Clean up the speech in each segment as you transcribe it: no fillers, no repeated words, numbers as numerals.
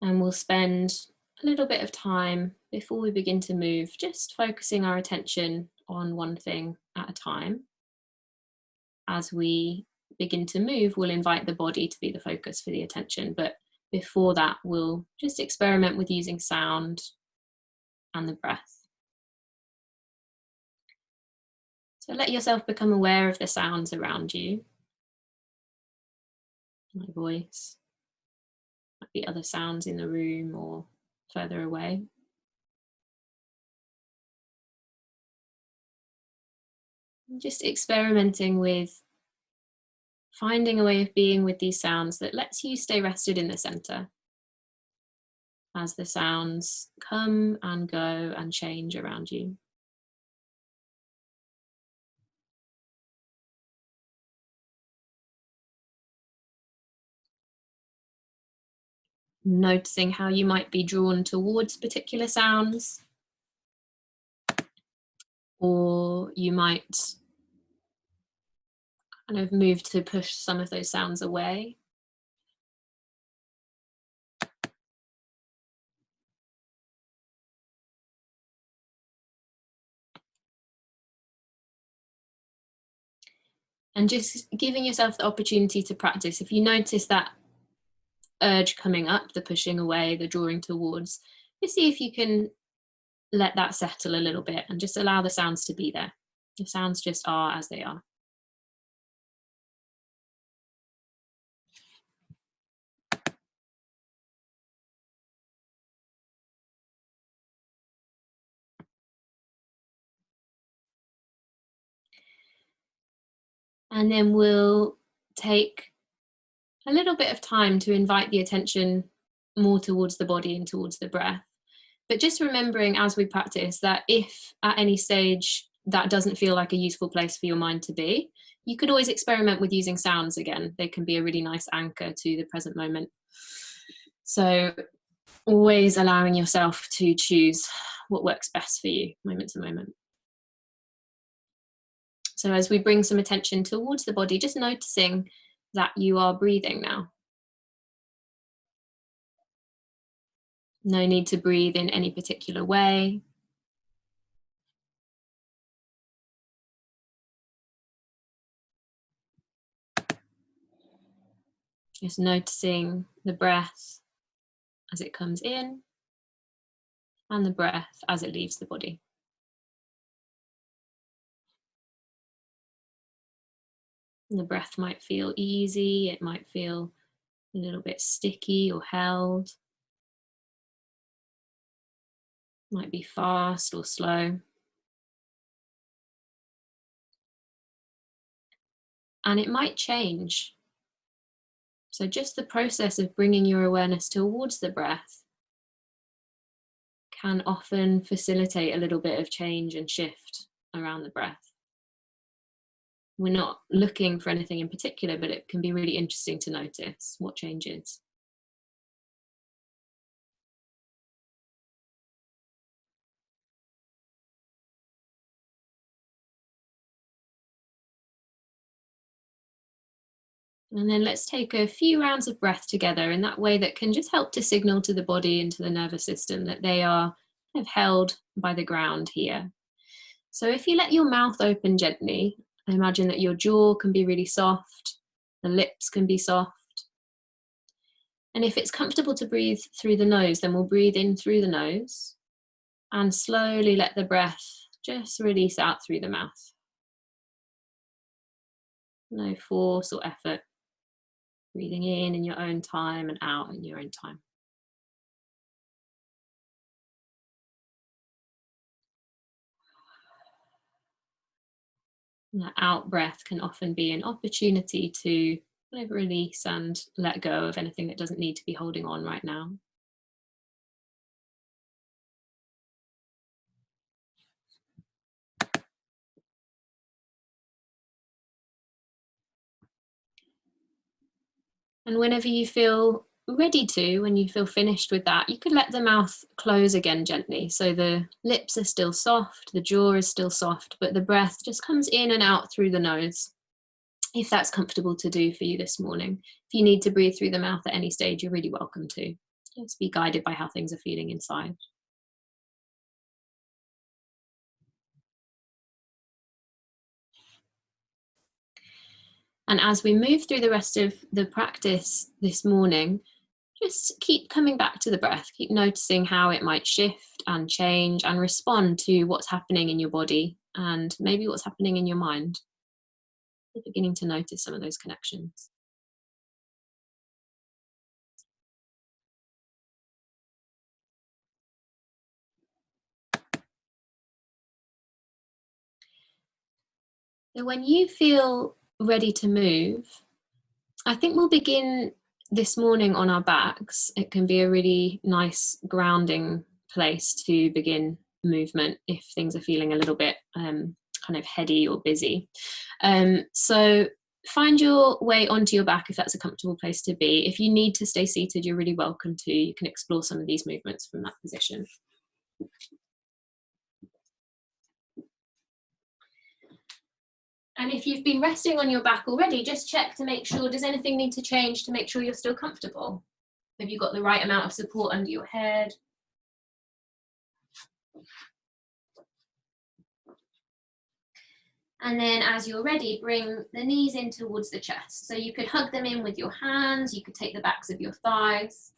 And we'll spend a little bit of time before we begin to move, just focusing our attention on one thing at a time. As we begin to move, we'll invite the body to be the focus for the attention. But before that, we'll just experiment with using sound and the breath. So let yourself become aware of the sounds around you. My voice, might be other sounds in the room or further away. Just experimenting with finding a way of being with these sounds that lets you stay rested in the center as the sounds come and go and change around you. Noticing how you might be drawn towards particular sounds, or you might kind of move to push some of those sounds away. And just giving yourself the opportunity to practice. If you notice that urge coming up, the pushing away, the drawing towards, just see if you can let that settle a little bit and just allow the sounds to be there. The sounds just are as they are. And then we'll take a little bit of time to invite the attention more towards the body and towards the breath. But just remembering as we practice that if at any stage that doesn't feel like a useful place for your mind to be, you could always experiment with using sounds again. They can be a really nice anchor to the present moment. So always allowing yourself to choose what works best for you moment to moment. So as we bring some attention towards the body, just noticing that you are breathing now. No need to breathe in any particular way. Just noticing the breath as it comes in and the breath as it leaves the body. And the breath might feel easy, it might feel a little bit sticky or held. Might be fast or slow. And it might change. So just the process of bringing your awareness towards the breath can often facilitate a little bit of change and shift around the breath. We're not looking for anything in particular, but it can be really interesting to notice what changes. And then let's take a few rounds of breath together in that way that can just help to signal to the body and to the nervous system that they are kind of held by the ground here. So if you let your mouth open gently, imagine that your jaw can be really soft, the lips can be soft. And if it's comfortable to breathe through the nose, then we'll breathe in through the nose and slowly let the breath just release out through the mouth. No force or effort. Breathing in your own time and out in your own time. And that out breath can often be an opportunity to kind of release and let go of anything that doesn't need to be holding on right now. And whenever you feel ready to, when you feel finished with that, you could let the mouth close again gently. So the lips are still soft, the jaw is still soft, but the breath just comes in and out through the nose. If that's comfortable to do for you this morning. If you need to breathe through the mouth at any stage, you're really welcome to. Just be guided by how things are feeling inside. And as we move through the rest of the practice this morning, just keep coming back to the breath. Keep noticing how it might shift and change and respond to what's happening in your body and maybe what's happening in your mind. You're beginning to notice some of those connections. So when you feel ready to move, I think we'll begin this morning on our backs. It can be a really nice grounding place to begin movement if things are feeling a little bit kind of heady or busy. So find your way onto your back if that's a comfortable place to be. If you need to stay seated, you're really welcome to. You can explore some of these movements from that position. And if you've been resting on your back already, just check to make sure, does anything need to change to make sure you're still comfortable? Have you got the right amount of support under your head? And then as you're ready, bring the knees in towards the chest. So you could hug them in with your hands, you could take the backs of your thighs.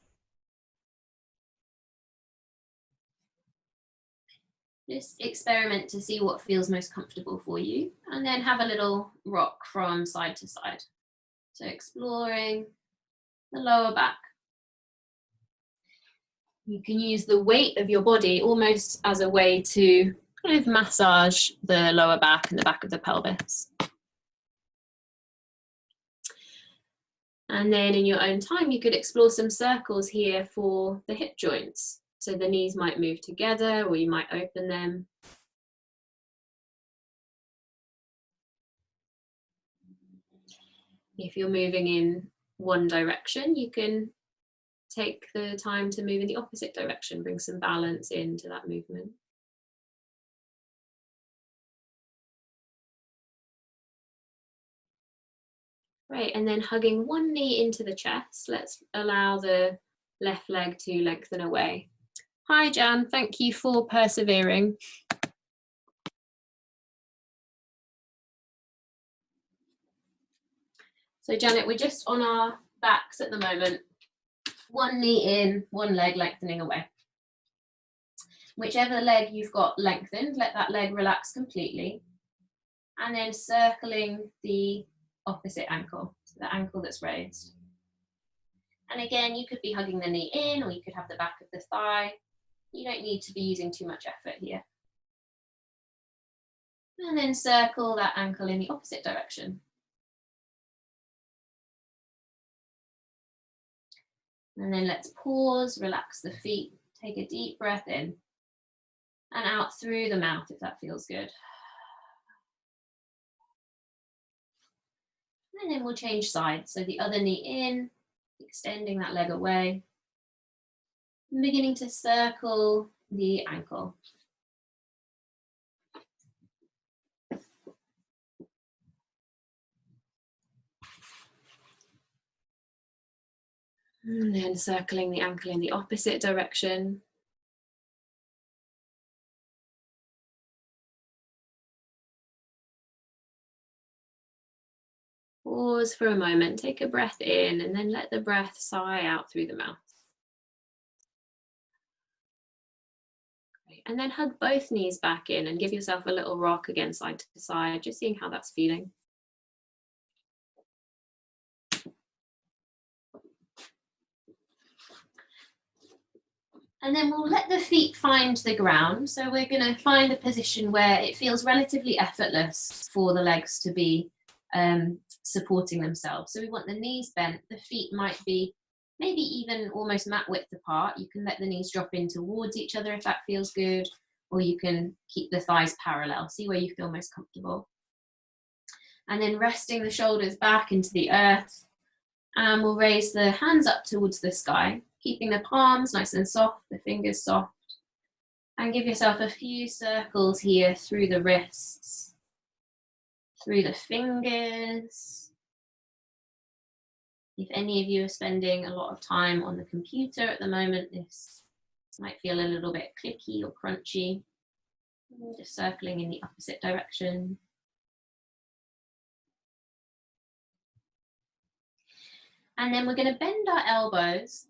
Just experiment to see what feels most comfortable for you, and then have a little rock from side to side. So exploring the lower back. You can use the weight of your body almost as a way to kind of massage the lower back and the back of the pelvis. And then in your own time, you could explore some circles here for the hip joints. So the knees might move together, or you might open them. If you're moving in one direction, you can take the time to move in the opposite direction, bring some balance into that movement. Great, and then hugging one knee into the chest, let's allow the left leg to lengthen away. Hi Jan, thank you for persevering. So Janet, we're just on our backs at the moment. One knee in, one leg lengthening away. Whichever leg you've got lengthened, let that leg relax completely. And then circling the opposite ankle, so the ankle that's raised. And again, you could be hugging the knee in, or you could have the back of the thigh. You don't need to be using too much effort here. And then circle that ankle in the opposite direction. And then let's pause, relax the feet, take a deep breath in and out through the mouth if that feels good. And then we'll change sides. So the other knee in, extending that leg away, and beginning to circle the ankle. And then circling the ankle in the opposite direction. Pause for a moment, take a breath in, and then let the breath sigh out through the mouth. Great. And then hug both knees back in and give yourself a little rock again side to side, just seeing how that's feeling. And then we'll let the feet find the ground. So we're going to find a position where it feels relatively effortless for the legs to be supporting themselves. So we want the knees bent, the feet might be maybe even almost mat width apart. You can let the knees drop in towards each other if that feels good, or you can keep the thighs parallel. See where you feel most comfortable. And then resting the shoulders back into the earth. And we'll raise the hands up towards the sky, keeping the palms nice and soft, the fingers soft. And give yourself a few circles here through the wrists, through the fingers, If any of you are spending a lot of time on the computer at the moment, this might feel a little bit clicky or crunchy. Just circling in the opposite direction. And then we're going to bend our elbows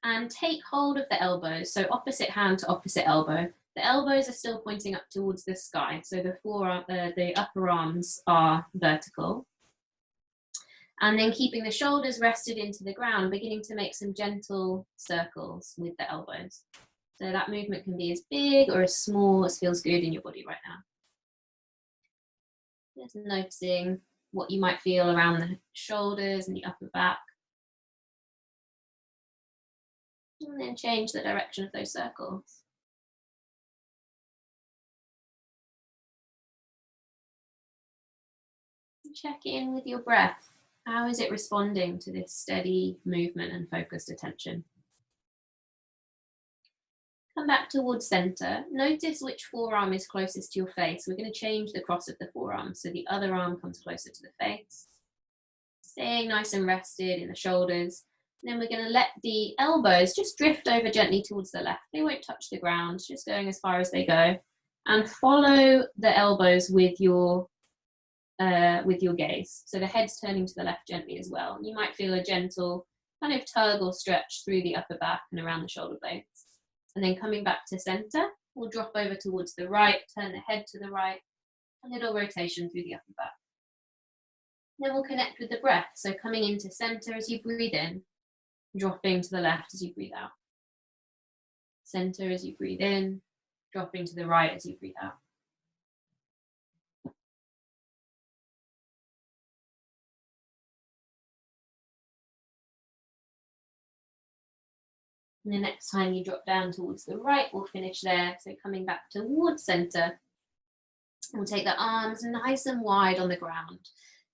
and take hold of the elbows, so opposite hand to opposite elbow. The elbows are still pointing up towards the sky, so the upper arms are vertical. And then keeping the shoulders rested into the ground, beginning to make some gentle circles with the elbows. So that movement can be as big or as small as feels good in your body right now. Just noticing what you might feel around the shoulders and the upper back. And then change the direction of those circles. Check in with your breath. How is it responding to this steady movement and focused attention? Come back towards center. Notice which forearm is closest to your face. We're going to change the cross of the forearm so the other arm comes closer to the face. Staying nice and rested in the shoulders. And then we're going to let the elbows just drift over gently towards the left. They won't touch the ground, just going as far as they go. And follow the elbows with your gaze. So the head's turning to the left gently as well. You might feel a gentle kind of tug or stretch through the upper back and around the shoulder blades. And then coming back to center, we'll drop over towards the right, turn the head to the right, a little rotation through the upper back. Then we'll connect with the breath. So coming into center as you breathe in, dropping to the left as you breathe out. Center as you breathe in, dropping to the right as you breathe out. And the next time you drop down towards the right, we'll finish there. So coming back towards center, we'll take the arms nice and wide on the ground.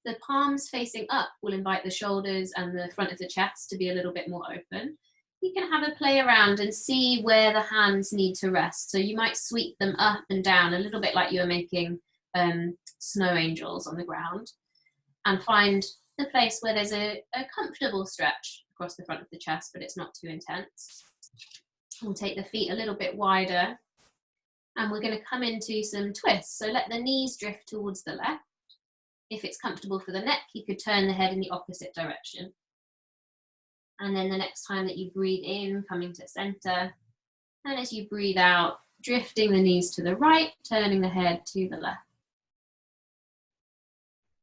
The palms facing up will invite the shoulders and the front of the chest to be a little bit more open. You can have a play around and see where the hands need to rest. So you might sweep them up and down, a little bit like you're making snow angels on the ground, and find the place where there's a comfortable stretch across the front of the chest, but it's not too intense. We'll take the feet a little bit wider, and we're going to come into some twists. So let the knees drift towards the left. If it's comfortable for the neck, you could turn the head in the opposite direction. And then the next time that you breathe in, coming to center, and as you breathe out, drifting the knees to the right, turning the head to the left.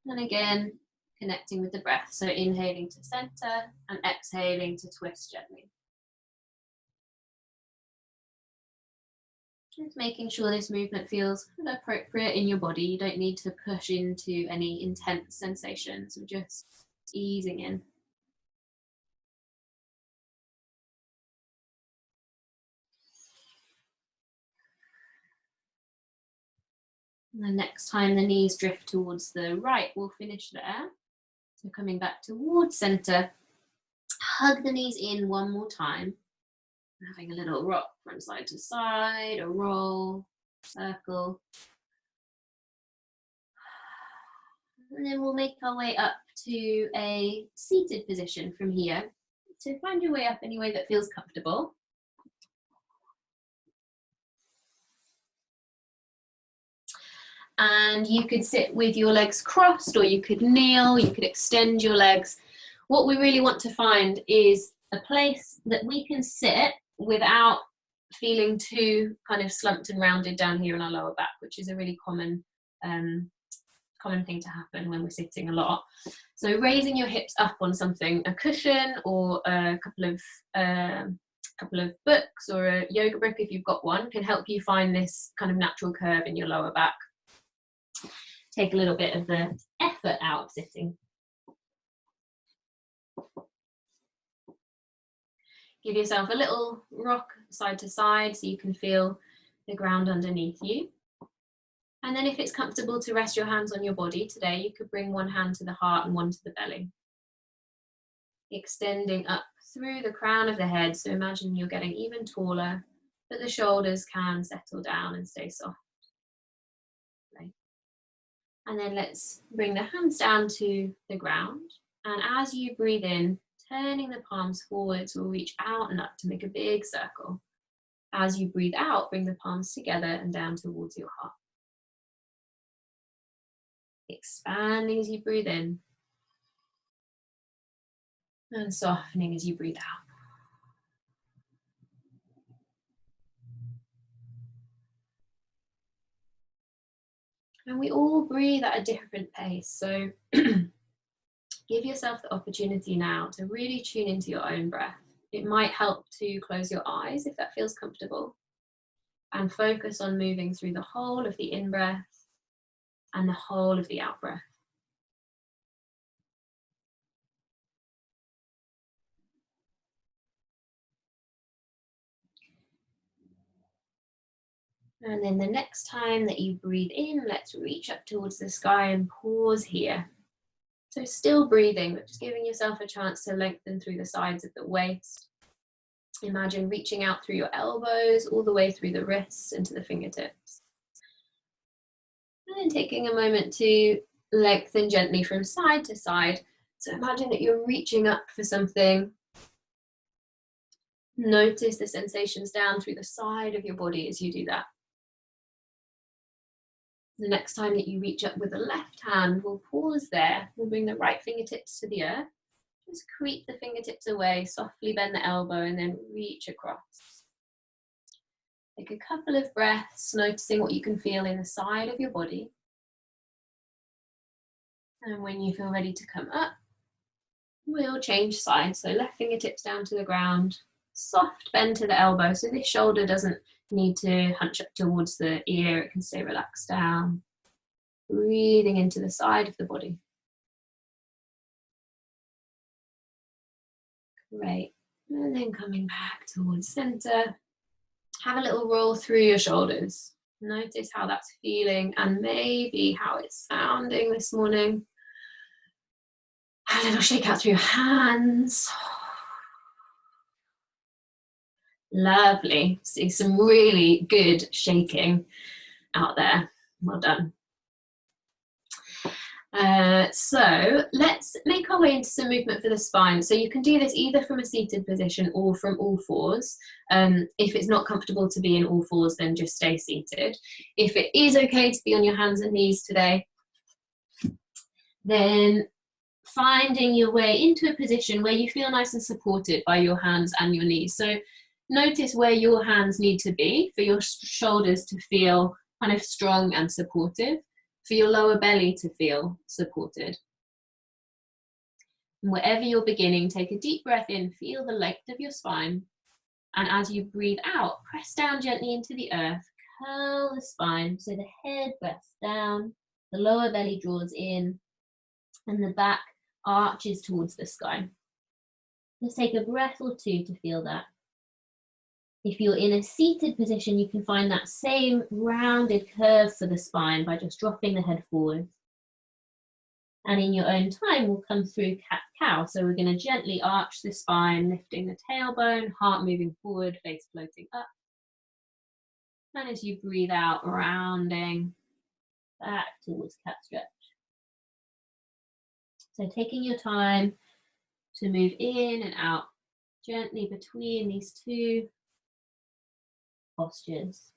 And again, connecting with the breath. So inhaling to center and exhaling to twist gently. Just making sure this movement feels appropriate in your body. You don't need to push into any intense sensations. We're just easing in. And the next time the knees drift towards the right, we'll finish there. So coming back towards center, hug the knees in one more time. Having a little rock from side to side, a roll, circle. And then we'll make our way up to a seated position from here. So find your way up any way that feels comfortable. And you could sit with your legs crossed, or you could kneel, you could extend your legs. What we really want to find is a place that we can sit without feeling too kind of slumped and rounded down here in our lower back, which is a really common thing to happen when we're sitting a lot. So raising your hips up on something, a cushion or a couple of books or a yoga book if you've got one, can help you find this kind of natural curve in your lower back. Take a little bit of the effort out of sitting. Give yourself a little rock side to side so you can feel the ground underneath you. And then if it's comfortable to rest your hands on your body today, you could bring one hand to the heart and one to the belly. Extending up through the crown of the head, so imagine you're getting even taller, but the shoulders can settle down and stay soft. Okay. And then let's bring the hands down to the ground And as you breathe in, turning the palms forwards will reach out and up to make a big circle. As you breathe out, bring the palms together and down towards your heart. Expanding as you breathe in and softening as you breathe out. And we all breathe at a different pace, so give yourself the opportunity now to really tune into your own breath. It might help to close your eyes if that feels comfortable, and focus on moving through the whole of the in-breath and the whole of the out-breath. And then the next time that you breathe in, let's reach up towards the sky and pause here. So still breathing, but just giving yourself a chance to lengthen through the sides of the waist. Imagine reaching out through your elbows, all the way through the wrists into the fingertips. And then taking a moment to lengthen gently from side to side. So imagine that you're reaching up for something. Notice the sensations down through the side of your body as you do that. The next time that you reach up with the left hand, we'll pause there. We'll bring the right fingertips to the earth. Just creep the fingertips away, softly bend the elbow, and then reach across. Take a couple of breaths, noticing what you can feel in the side of your body. And when you feel ready to come up, we'll change sides. So left fingertips down to the ground, soft bend to the elbow. So this shoulder doesn't need to hunch up towards the ear, it can stay relaxed down. Breathing into the side of the body. Great. And then coming back towards center. Have a little roll through your shoulders. Notice how that's feeling and maybe how it's sounding this morning. A little shake out through your hands. Lovely. See some really good shaking out there. Well done. So let's make our way into some movement for the spine. So you can do this either from a seated position or from all fours. If it's not comfortable to be in all fours, then just stay seated. If it is okay to be on your hands and knees today, then finding your way into a position where you feel nice and supported by your hands and your knees. So notice where your hands need to be for your shoulders to feel kind of strong and supportive, for your lower belly to feel supported. And wherever you're beginning, take a deep breath in, feel the length of your spine. And as you breathe out, press down gently into the earth, curl the spine so the head rests down, the lower belly draws in, and the back arches towards the sky. Just take a breath or two to feel that. If you're in a seated position, you can find that same rounded curve for the spine by just dropping the head forward. And in your own time, we'll come through cat-cow. So we're going to gently arch the spine, lifting the tailbone, heart moving forward, face floating up. And as you breathe out, rounding back towards cat stretch. So taking your time to move in and out gently between these two postures.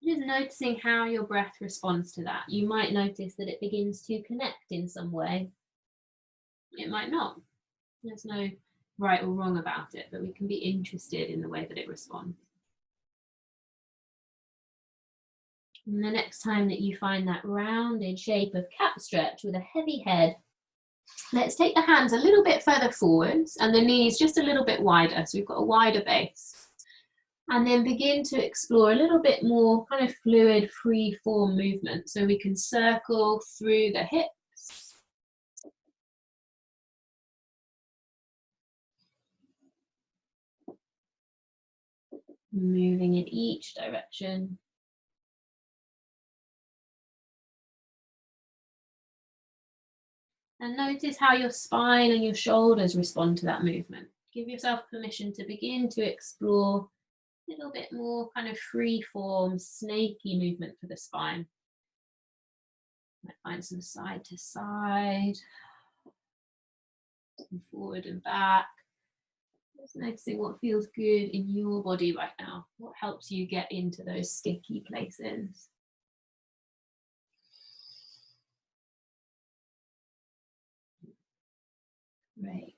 Just noticing how your breath responds to that. You might notice that it begins to connect in some way. It might not. There's no right or wrong about it, but we can be interested in the way that it responds. And the next time that you find that rounded shape of cat stretch with a heavy head, let's take the hands a little bit further forwards and the knees just a little bit wider, so we've got a wider base. And then begin to explore a little bit more kind of fluid, free form movement. So we can circle through the hips. Moving in each direction. And notice how your spine and your shoulders respond to that movement. Give yourself permission to begin to explore a little bit more kind of free form, snaky movement for the spine. Might find some side to side, forward and back. Just noticing what feels good in your body right now. What helps you get into those sticky places. Great.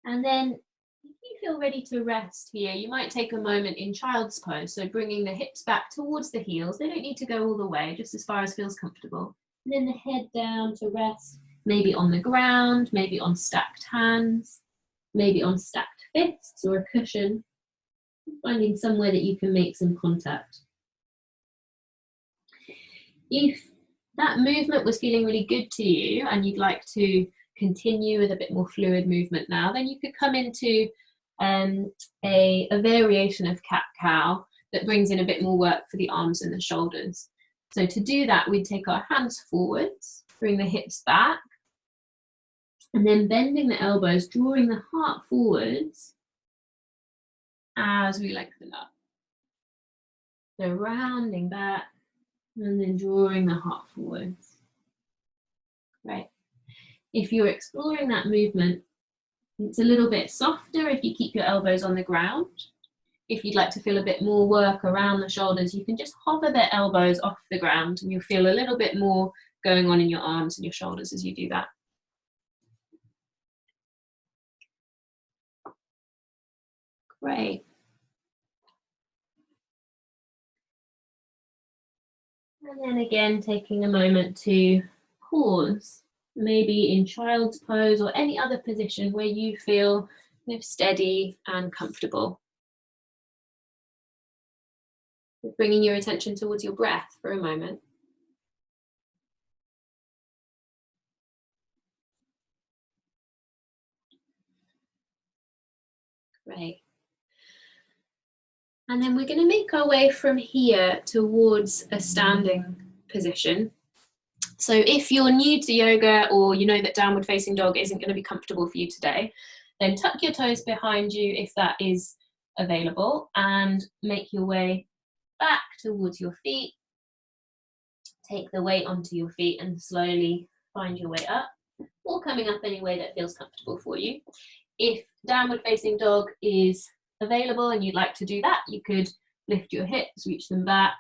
And then if you feel ready to rest here, you might take a moment in child's pose. So bringing the hips back towards the heels. They don't need to go all the way, just as far as feels comfortable. And then the head down to rest, maybe on the ground, maybe on stacked hands, maybe on stacked fists or a cushion. Finding somewhere that you can make some contact. If that movement was feeling really good to you and you'd like to continue with a bit more fluid movement now, then you could come into a variation of cat-cow that brings in a bit more work for the arms and the shoulders. So to do that, we'd take our hands forwards, bring the hips back, and then bending the elbows, drawing the heart forwards as we lengthen up. So rounding back and then drawing the heart forwards. Right. If you're exploring that movement, it's a little bit softer if you keep your elbows on the ground. If you'd like to feel a bit more work around the shoulders, you can just hover the elbows off the ground and you'll feel a little bit more going on in your arms and your shoulders as you do that. Great. And then again, taking a moment to pause, maybe in child's pose or any other position where you feel steady and comfortable. Bringing your attention towards your breath for a moment. Great. And then we're going to make our way from here towards a standing position. So if you're new to yoga or you know that downward facing dog isn't going to be comfortable for you today, then tuck your toes behind you if that is available and make your way back towards your feet. Take the weight onto your feet and slowly find your way up, or coming up any way that feels comfortable for you. If downward facing dog is available and you'd like to do that, you could lift your hips, reach them back,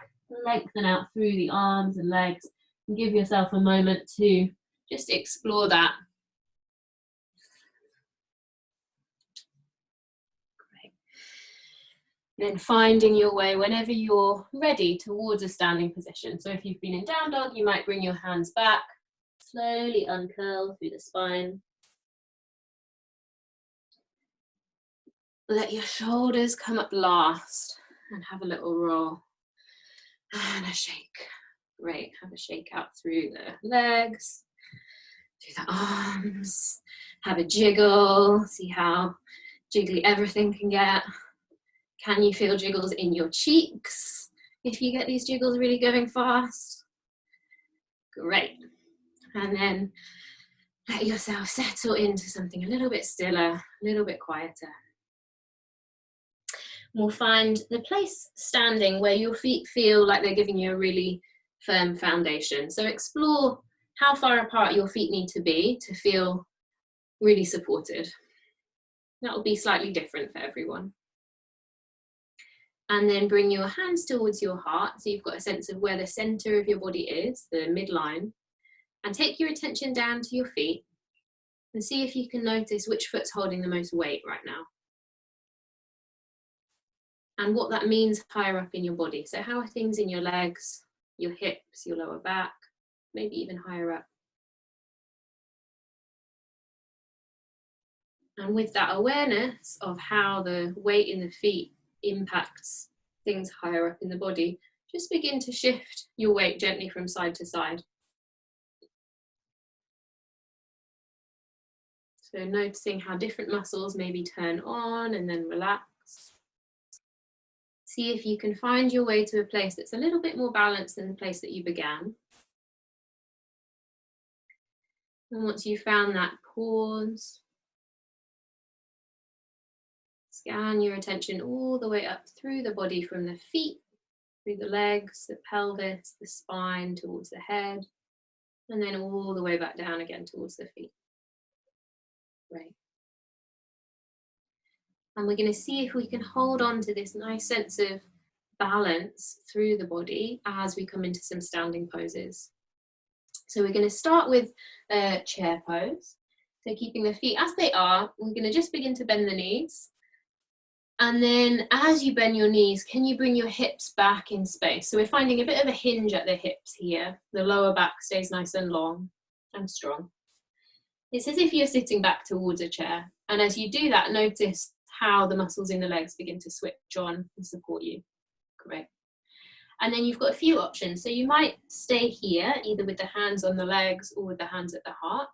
lengthen out through the arms and legs, and give yourself a moment to just explore that. Great. Then finding your way whenever you're ready towards a standing position. So if you've been in down dog, you might bring your hands back, slowly uncurl through the spine. Let your shoulders come up last and have a little roll and a shake. Great, have a shake out through the legs, through the arms, have a jiggle, see how jiggly everything can get. Can you feel jiggles in your cheeks if you get these jiggles really going fast? Great. And then let yourself settle into something a little bit stiller, a little bit quieter. We'll find the place standing where your feet feel like they're giving you a really firm foundation. So explore how far apart your feet need to be to feel really supported. That will be slightly different for everyone. And then bring your hands towards your heart, so you've got a sense of where the center of your body is, the midline, and take your attention down to your feet and see if you can notice which foot's holding the most weight right now. And what that means higher up in your body. So how are things in your legs, your hips, your lower back, maybe even higher up? And with that awareness of how the weight in the feet impacts things higher up in the body, just begin to shift your weight gently from side to side. So noticing how different muscles maybe turn on and then relax. See if you can find your way to a place that's a little bit more balanced than the place that you began. And once you've found that, pause. Scan your attention all the way up through the body, from the feet, through the legs, the pelvis, the spine, towards the head. And then all the way back down again towards the feet. Great. And we're going to see if we can hold on to this nice sense of balance through the body as we come into some standing poses. So we're going to start with a chair pose. So keeping the feet as they are, we're going to just begin to bend the knees. And then as you bend your knees, can you bring your hips back in space? So we're finding a bit of a hinge at the hips here. The lower back stays nice and long and strong. It's as if you're sitting back towards a chair. And as you do that, notice how the muscles in the legs begin to switch on and support you. Great. And then you've got a few options. So you might stay here, either with the hands on the legs or with the hands at the heart.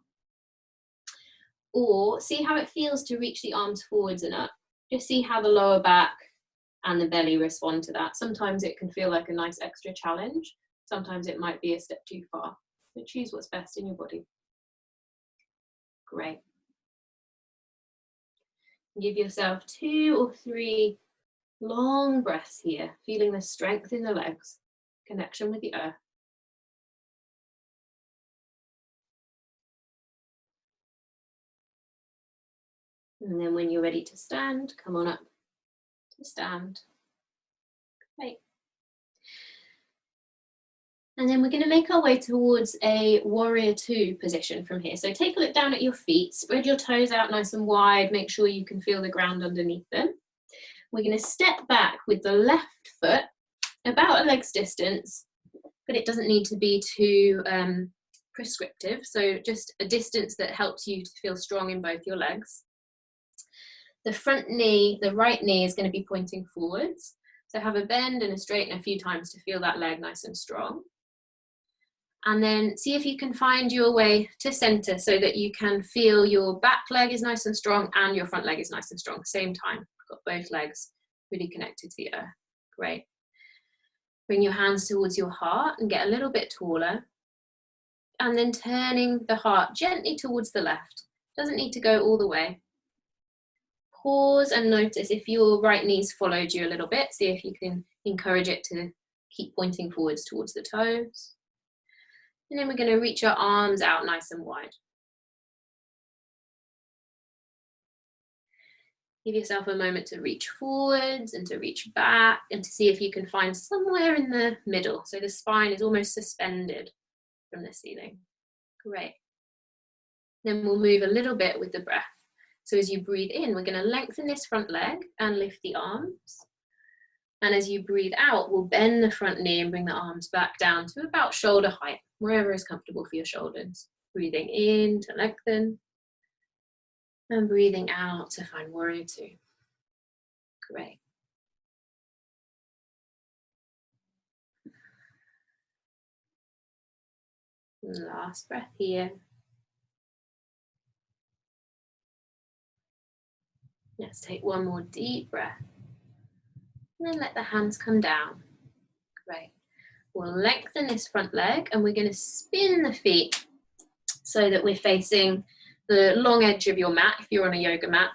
Or see how it feels to reach the arms forwards and up. Just see how the lower back and the belly respond to that. Sometimes it can feel like a nice extra challenge. Sometimes it might be a step too far. So choose what's best in your body. Great. Give yourself 2 or 3 long breaths here, feeling the strength in the legs, connection with the earth. And then when you're ready to stand, come on up to stand. Great. And then we're going to make our way towards a warrior 2 position from here. So take a look down at your feet, spread your toes out nice and wide, make sure you can feel the ground underneath them. We're going to step back with the left foot about a leg's distance, but it doesn't need to be too prescriptive. So just a distance that helps you to feel strong in both your legs. The front knee, the right knee, is going to be pointing forwards. So have a bend and a straighten a few times to feel that leg nice and strong. And then see if you can find your way to center so that you can feel your back leg is nice and strong and your front leg is nice and strong at the same time. Got both legs really connected to the earth. Great. Bring your hands towards your heart and get a little bit taller. And then turning the heart gently towards the left. Doesn't need to go all the way. Pause and notice if your right knee's followed you a little bit. See if you can encourage it to keep pointing forwards towards the toes. And then we're going to reach our arms out nice and wide. Give yourself a moment to reach forwards and to reach back and to see if you can find somewhere in the middle. So the spine is almost suspended from the ceiling. Great. Then we'll move a little bit with the breath. So as you breathe in, we're going to lengthen this front leg and lift the arms. And as you breathe out, we'll bend the front knee and bring the arms back down to about shoulder height, wherever is comfortable for your shoulders. Breathing in to lengthen. And breathing out to find warrior 2. Great. Last breath here. Let's take one more deep breath. And then let the hands come down. Great. We'll lengthen this front leg and we're going to spin the feet so that we're facing the long edge of your mat if you're on a yoga mat.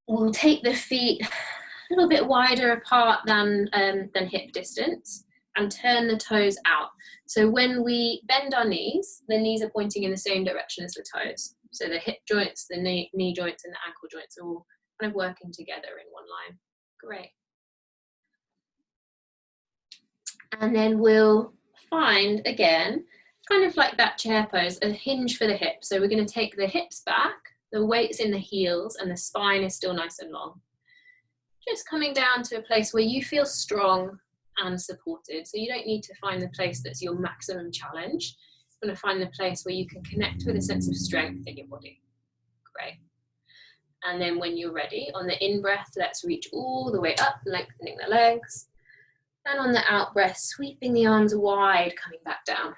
We'll take the feet a little bit wider apart than hip distance and turn the toes out. So when we bend our knees, the knees are pointing in the same direction as the toes. So the hip joints, the knee joints and the ankle joints are all kind of working together in one line. Great. And then we'll find, again, kind of like that chair pose, a hinge for the hips. So we're going to take the hips back, the weight's in the heels, and the spine is still nice and long. Just coming down to a place where you feel strong and supported. So you don't need to find the place that's your maximum challenge. You're going to find the place where you can connect with a sense of strength in your body. Great. And then when you're ready, on the in-breath, let's reach all the way up, lengthening the legs. And on the out-breath, sweeping the arms wide, coming back down.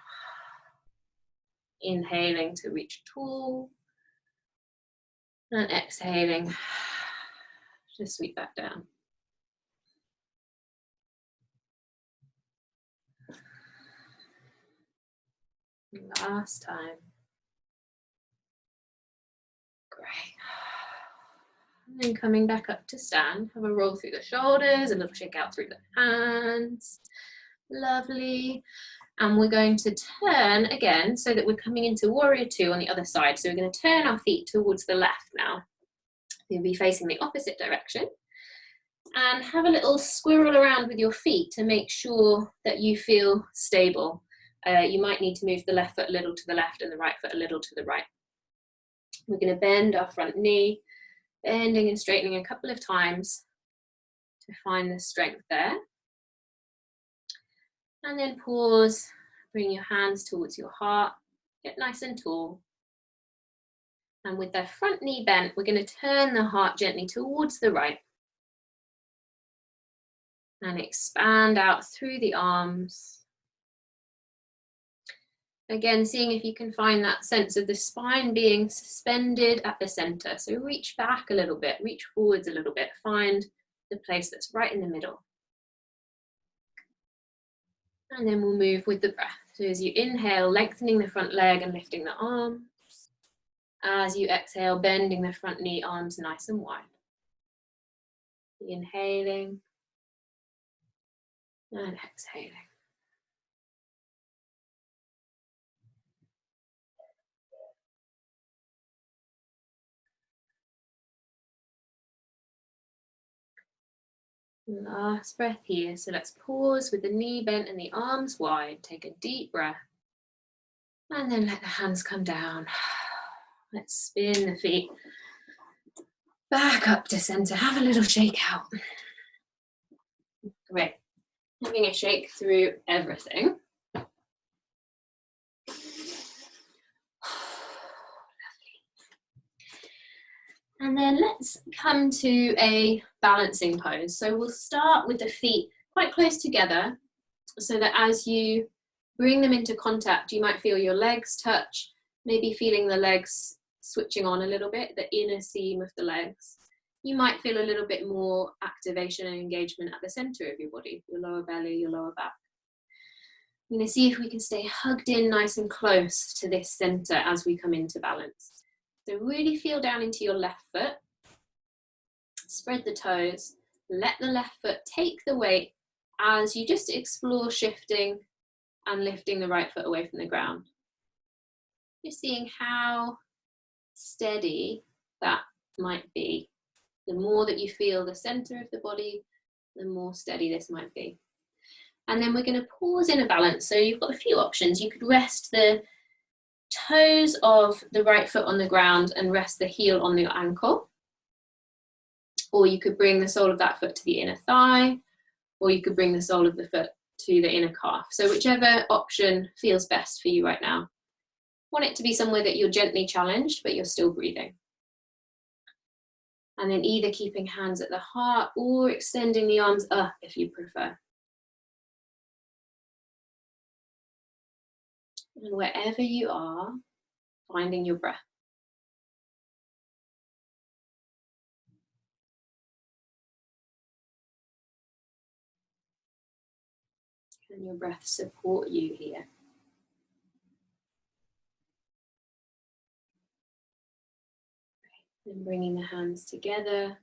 Inhaling to reach tall. And exhaling to sweep back down. Last time. Great. And then coming back up to stand, have a roll through the shoulders, a little shake out through the hands. Lovely. And we're going to turn again so that we're coming into warrior two on the other side. So we're going to turn our feet towards the left now. You'll be facing the opposite direction. And have a little squirrel around with your feet to make sure that you feel stable. You might need to move the left foot a little to the left and the right foot a little to the right. We're going to bend our front knee, bending and straightening a couple of times to find the strength there. And then pause, bring your hands towards your heart, get nice and tall. And with the front knee bent, we're going to turn the heart gently towards the right. And expand out through the arms. Again, seeing if you can find that sense of the spine being suspended at the center. So reach back a little bit, reach forwards a little bit, find the place that's right in the middle. And then we'll move with the breath. So as you inhale, lengthening the front leg and lifting the arms. As you exhale, bending the front knee, arms nice and wide. Inhaling and exhaling. Last breath here. So let's pause with the knee bent and the arms wide. Take a deep breath. And then let the hands come down. Let's spin the feet back up to center. Have a little shake out. Great. Having a shake through everything. And then let's come to a balancing pose. So we'll start with the feet quite close together so that as you bring them into contact, you might feel your legs touch, maybe feeling the legs switching on a little bit, the inner seam of the legs. You might feel a little bit more activation and engagement at the center of your body, your lower belly, your lower back. I'm going to see if we can stay hugged in nice and close to this center as we come into balance. So really feel down into your left foot, spread the toes, let the left foot take the weight as you just explore shifting and lifting the right foot away from the ground. Just seeing how steady that might be. The more that you feel the center of the body, the more steady this might be. And then we're going to pause in a balance. So you've got a few options. You could rest the toes of the right foot on the ground and rest the heel on your ankle. Or you could bring the sole of that foot to the inner thigh, or you could bring the sole of the foot to the inner calf. So whichever option feels best for you right now. Want it to be somewhere that you're gently challenged, but you're still breathing. And then either keeping hands at the heart or extending the arms up if you prefer. And wherever you are, finding your breath. Can your breath support you here? And bringing the hands together,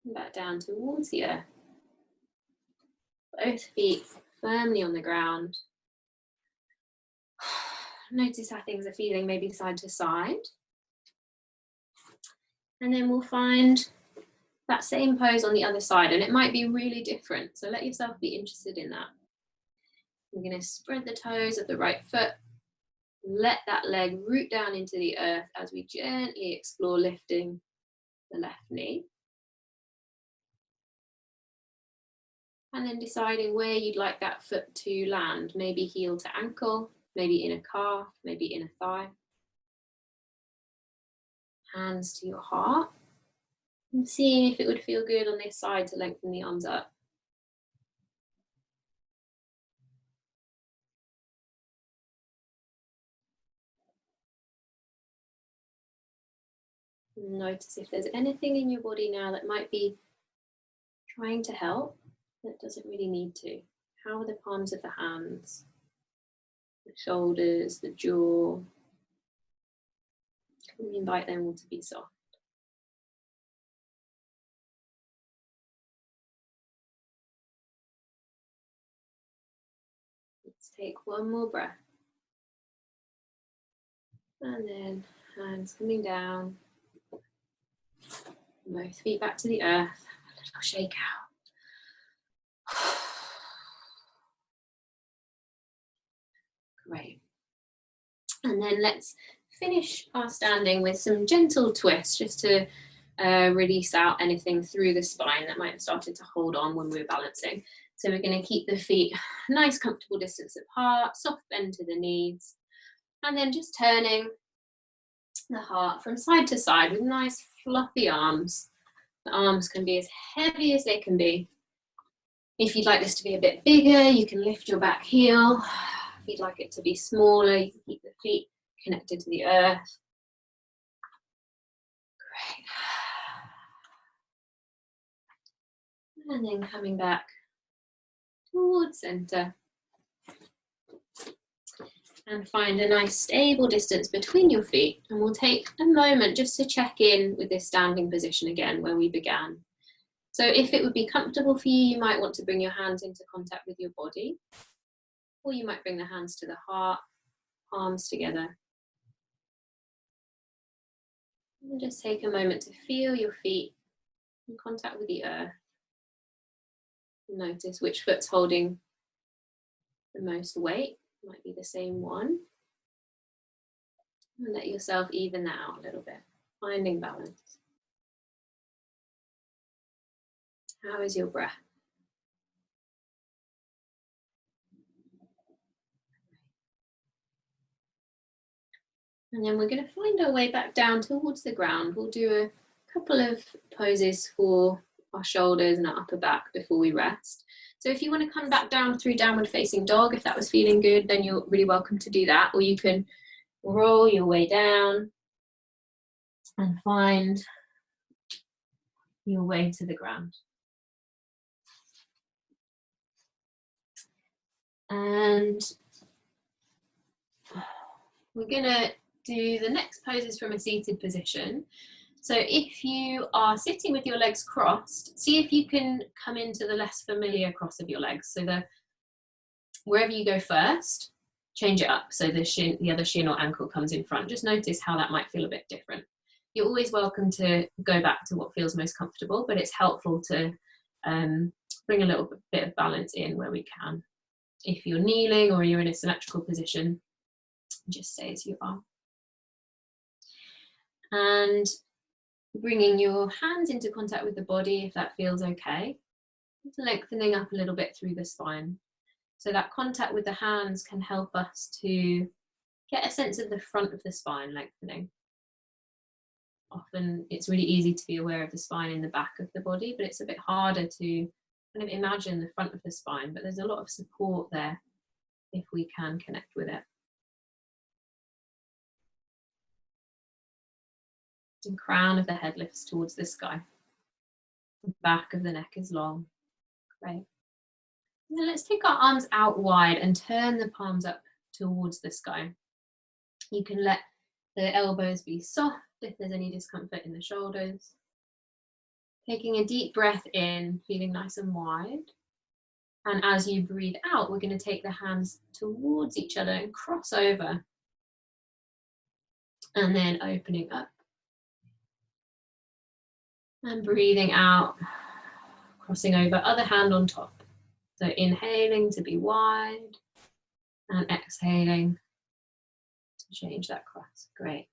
back down towards the earth. Both feet firmly on the ground. Notice how things are feeling, maybe side to side. And then we'll find that same pose on the other side, and it might be really different. So let yourself be interested in that. We're going to spread the toes of the right foot. Let that leg root down into the earth as we gently explore lifting the left knee. And then deciding where you'd like that foot to land. Maybe heel to ankle, maybe inner calf, maybe inner thigh. Hands to your heart. And seeing if it would feel good on this side to lengthen the arms up. Notice if there's anything in your body now that might be trying to help, that doesn't really need to. How are the palms of the hands, the shoulders, the jaw? Can we invite them all to be soft? Let's Take one more breath. And then hands coming down. Both feet back to the earth. A little shake out. Great. And then let's finish our standing with some gentle twists just to release out anything through the spine that might have started to hold on when we were balancing. So we're going to keep the feet nice, comfortable distance apart, soft bend to the knees, and then just turning the heart from side to side with nice fluffy arms. The arms can be as heavy as they can be. If you'd like this to be a bit bigger, you can lift your back heel. If you'd like it to be smaller, you can keep the feet connected to the earth. Great. And then coming back towards center. And find a nice stable distance between your feet. And we'll take a moment just to check in with this standing position again where we began. So if it would be comfortable for you, you might want to bring your hands into contact with your body, or you might bring the hands to the heart, palms together. And just take a moment to feel your feet in contact with the earth. Notice which foot's holding the most weight. Might be the same one. And let yourself even that out a little bit, finding balance. How is your breath? And then we're going to find our way back down towards the ground. We'll do a couple of poses for our shoulders and our upper back before we rest. So if you want to come back down through downward facing dog, if that was feeling good, then you're really welcome to do that. Or you can roll your way down and find your way to the ground. And we're going to do the next poses from a seated position. So if you are sitting with your legs crossed, see if you can come into the less familiar cross of your legs. So wherever you go first, change it up so the other shin or ankle comes in front. Just notice how that might feel a bit different. You're always welcome to go back to what feels most comfortable, but it's helpful to bring a little bit of balance in where we can. If you're kneeling or you're in a symmetrical position, just stay as you are. And bringing your hands into contact with the body, if that feels okay. Lengthening up a little bit through the spine. So that contact with the hands can help us to get a sense of the front of the spine lengthening. Often it's really easy to be aware of the spine in the back of the body, but it's a bit harder to kind of imagine the front of the spine, but there's a lot of support there if we can connect with it. And crown of the head lifts towards the sky. The back of the neck is long. Great. And then let's take our arms out wide and turn the palms up towards the sky. You can let the elbows be soft if there's any discomfort in the shoulders. Taking a deep breath in, feeling nice and wide. And as you breathe out, we're going to take the hands towards each other and cross over. And then opening up. And breathing out, crossing over, other hand on top. So inhaling to be wide and exhaling to change that cross. Great.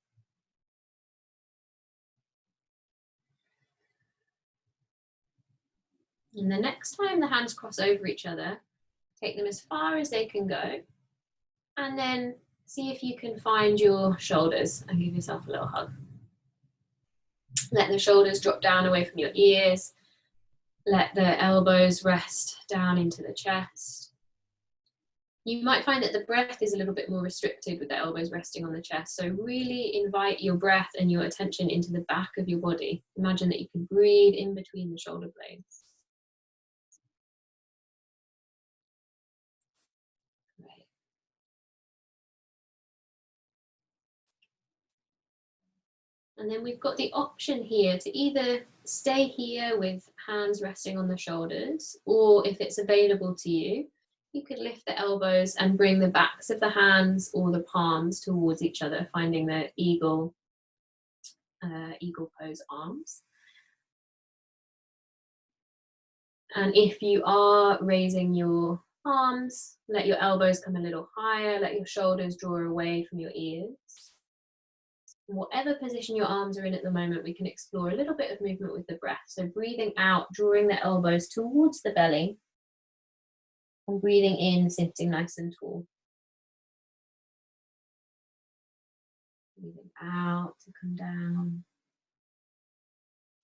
And the next time the hands cross over each other, take them as far as they can go. And then see if you can find your shoulders and give yourself a little hug. Let the shoulders drop down away from your ears. Let the elbows rest down into the chest. You might find that the breath is a little bit more restricted with the elbows resting on the chest. So really invite your breath and your attention into the back of your body. Imagine that you can breathe in between the shoulder blades. Great. And then we've got the option here to either stay here with hands resting on the shoulders, or if it's available to you, You could lift the elbows and bring the backs of the hands or the palms towards each other, finding the eagle pose arms. And if you are raising your arms, let your elbows come a little higher, let your shoulders draw away from your ears. Whatever position your arms are in at the moment, we can explore a little bit of movement with the breath. So breathing out, drawing the elbows towards the belly, and breathing in, sitting nice and tall. Breathing out to come down,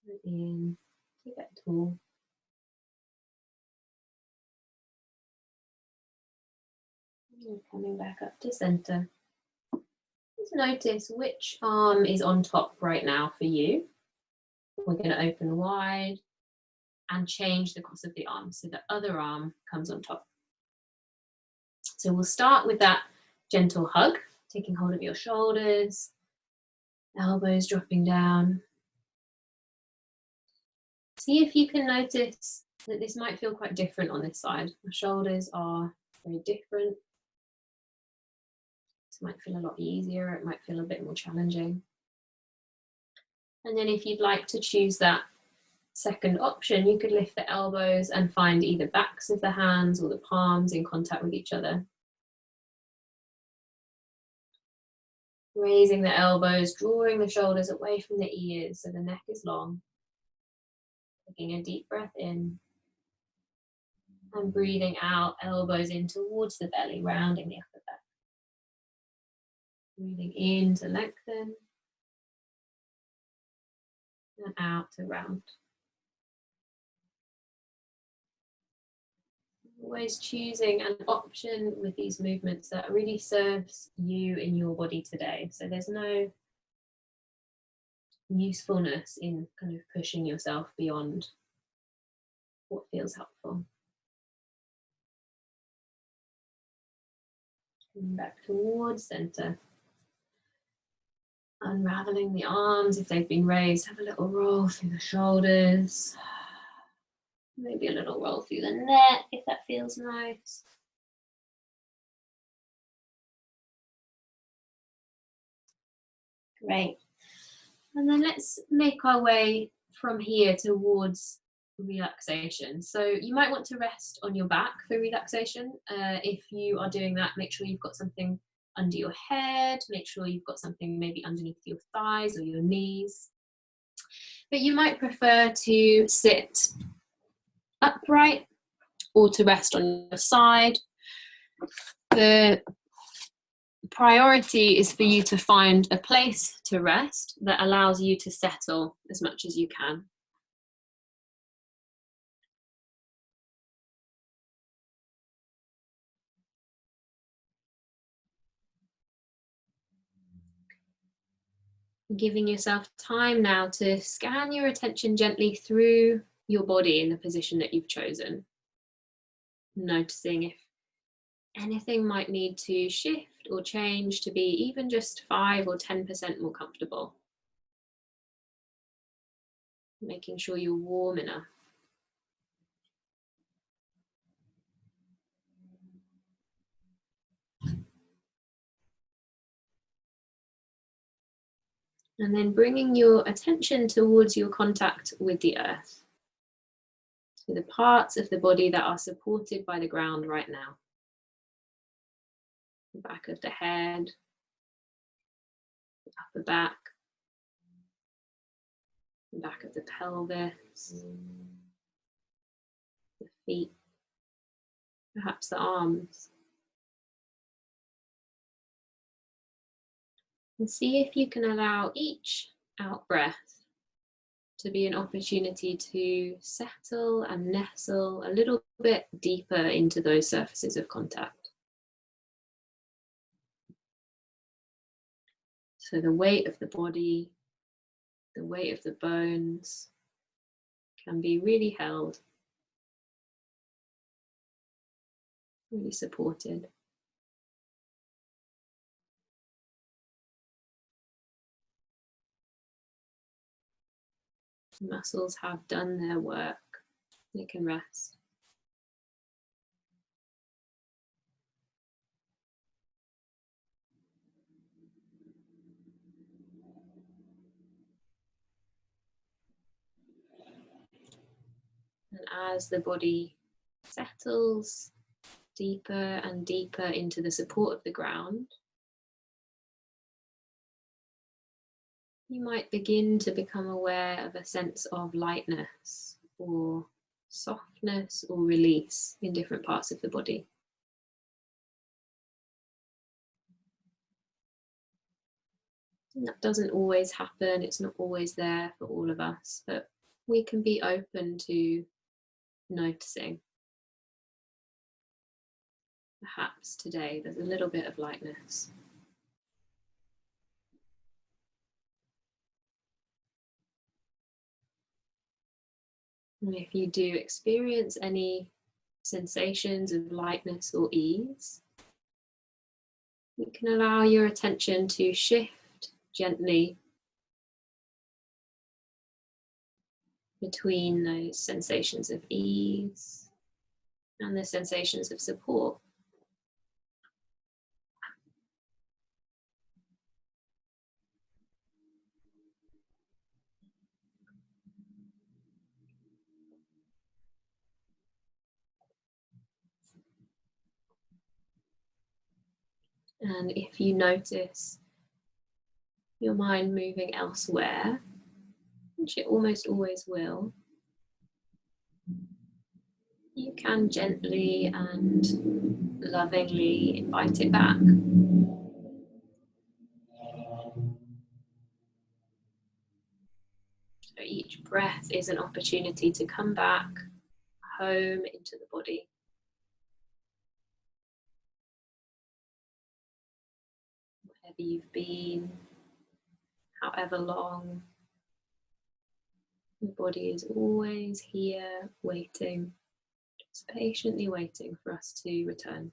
and in to get tall. And coming back up to center. Just notice which arm is on top right now for you. We're going to open wide and change the cross of the arm so the other arm comes on top. So we'll start with that gentle hug, taking hold of your shoulders, elbows dropping down. See if you can notice that this might feel quite different on this side. The shoulders are very different. This might feel a lot easier, it might feel a bit more challenging. And then if you'd like to choose that second option, you could lift the elbows and find either backs of the hands or the palms in contact with each other. Raising the elbows, drawing the shoulders away from the ears so the neck is long. Taking a deep breath in. And breathing out, elbows in towards the belly, rounding the upper back. Breathing in to lengthen. And out to round. Always choosing an option with these movements that really serves you in your body today. So there's no usefulness in kind of pushing yourself beyond what feels helpful. Coming back towards center. Unraveling the arms if they've been raised. Have a little roll through the shoulders. Maybe a little roll through the neck if that feels nice. Great. And then let's make our way from here towards relaxation. So you might want to rest on your back for relaxation. If you are doing that, make sure you've got something under your head. Make sure you've got something maybe underneath your thighs or your knees. But you might prefer to sit upright or to rest on your side. The priority is for you to find a place to rest that allows you to settle as much as you can. Giving yourself time now to scan your attention gently through your body in the position that you've chosen. Noticing if anything might need to shift or change to be even just 5 or 10% more comfortable. Making sure you're warm enough. And then bringing your attention towards your contact with the earth. So the parts of the body that are supported by the ground right now. The back of the head, the upper back, the back of the pelvis, the feet, perhaps the arms. And see if you can allow each out breath to be an opportunity to settle and nestle a little bit deeper into those surfaces of contact. So the weight of the body, the weight of the bones can be really held, really supported. The muscles have done their work, they can rest. as the body settles deeper and deeper into the support of the ground, you might begin to become aware of a sense of lightness or softness or release in different parts of the body. And that doesn't always happen, it's not always there for all of us, but we can be open to noticing. Perhaps today there's a little bit of lightness. And if you do experience any sensations of lightness or ease, you can allow your attention to shift gently between those sensations of ease and the sensations of support. And if you notice your mind moving elsewhere, which it almost always will, you can gently and lovingly invite it back. So each breath is an opportunity to come back home into the body. Wherever you've been, however long, the body is always here waiting, just patiently waiting for us to return.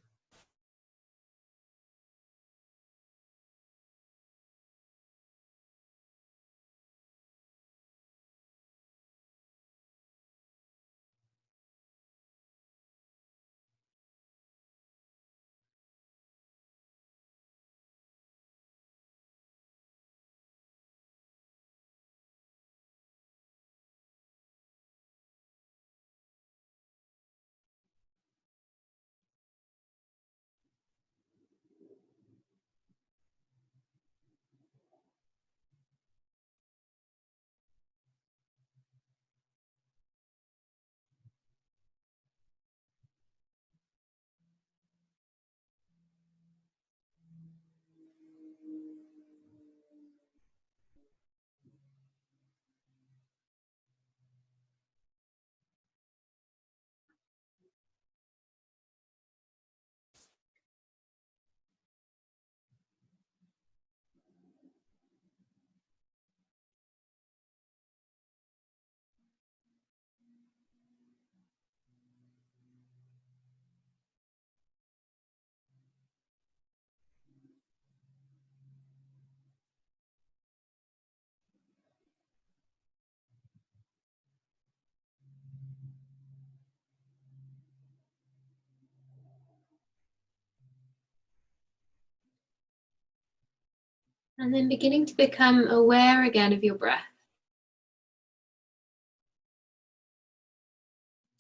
And then beginning to become aware again of your breath.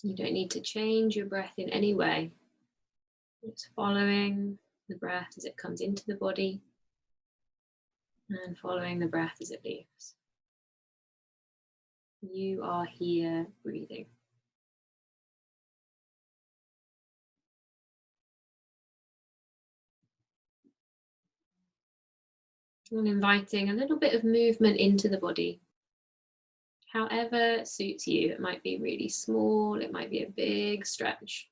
You don't need to change your breath in any way. Just following the breath as it comes into the body and following the breath as it leaves. You are here breathing. And inviting a little bit of movement into the body. However suits you. It might be really small, it might be a big stretch.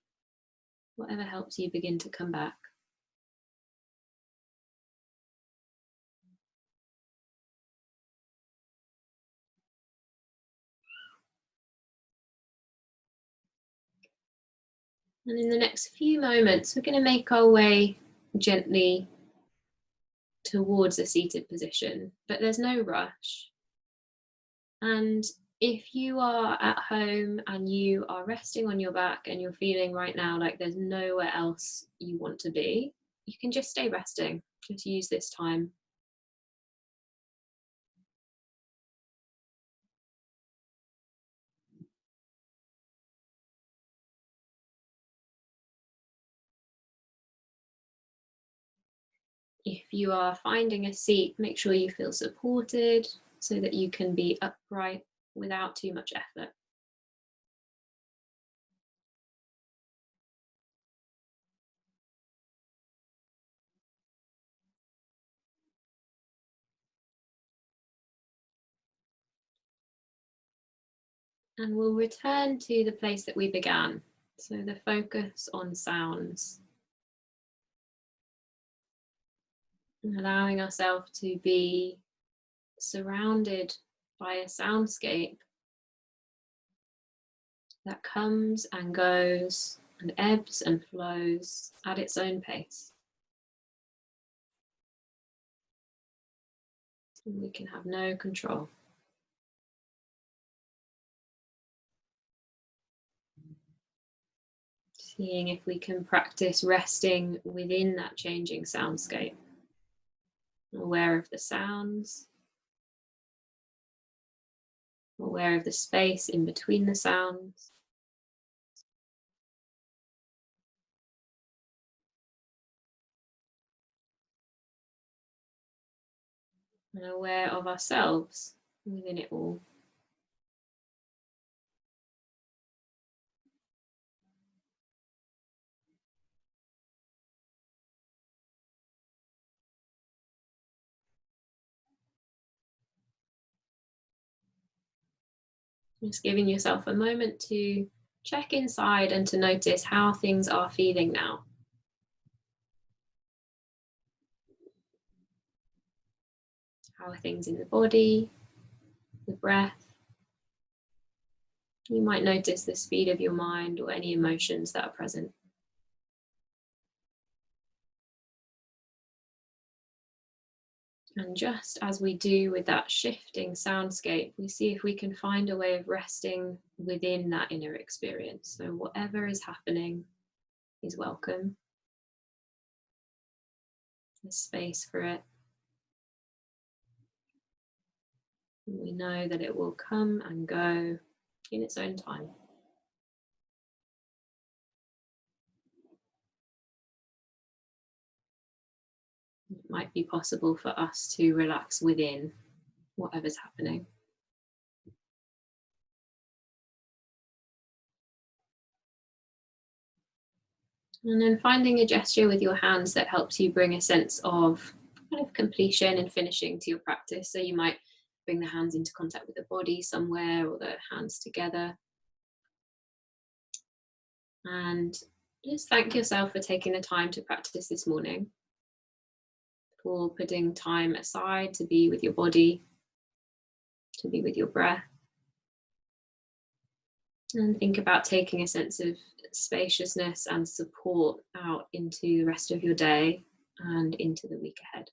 Whatever helps you begin to come back. And in the next few moments, we're going to make our way gently towards a seated position, but there's no rush. And if you are at home and you are resting on your back and you're feeling right now like there's nowhere else you want to be, you can just stay resting. Just use this time. If you are finding a seat, make sure you feel supported so that you can be upright without too much effort. And we'll return to the place that we began. So the focus on sounds, and allowing ourselves to be surrounded by a soundscape that comes and goes and ebbs and flows at its own pace. And we can have no control. Seeing if we can practice resting within that changing soundscape, aware of the sounds, aware of the space in between the sounds, and aware of ourselves within it all. Just giving yourself a moment to check inside and to notice how things are feeling now. How are things in the body, the breath? You might notice the speed of your mind or any emotions that are present. And just as we do with that shifting soundscape, we see if we can find a way of resting within that inner experience. So, whatever is happening is welcome. There's space for it. And we know that it will come and go in its own time. It might be possible for us to relax within whatever's happening. And then finding a gesture with your hands that helps you bring a sense of kind of completion and finishing to your practice. So you might bring the hands into contact with the body somewhere or the hands together. And just thank yourself for taking the time to practice this morning, for putting time aside to be with your body, to be with your breath. And think about taking a sense of spaciousness and support out into the rest of your day and into the week ahead.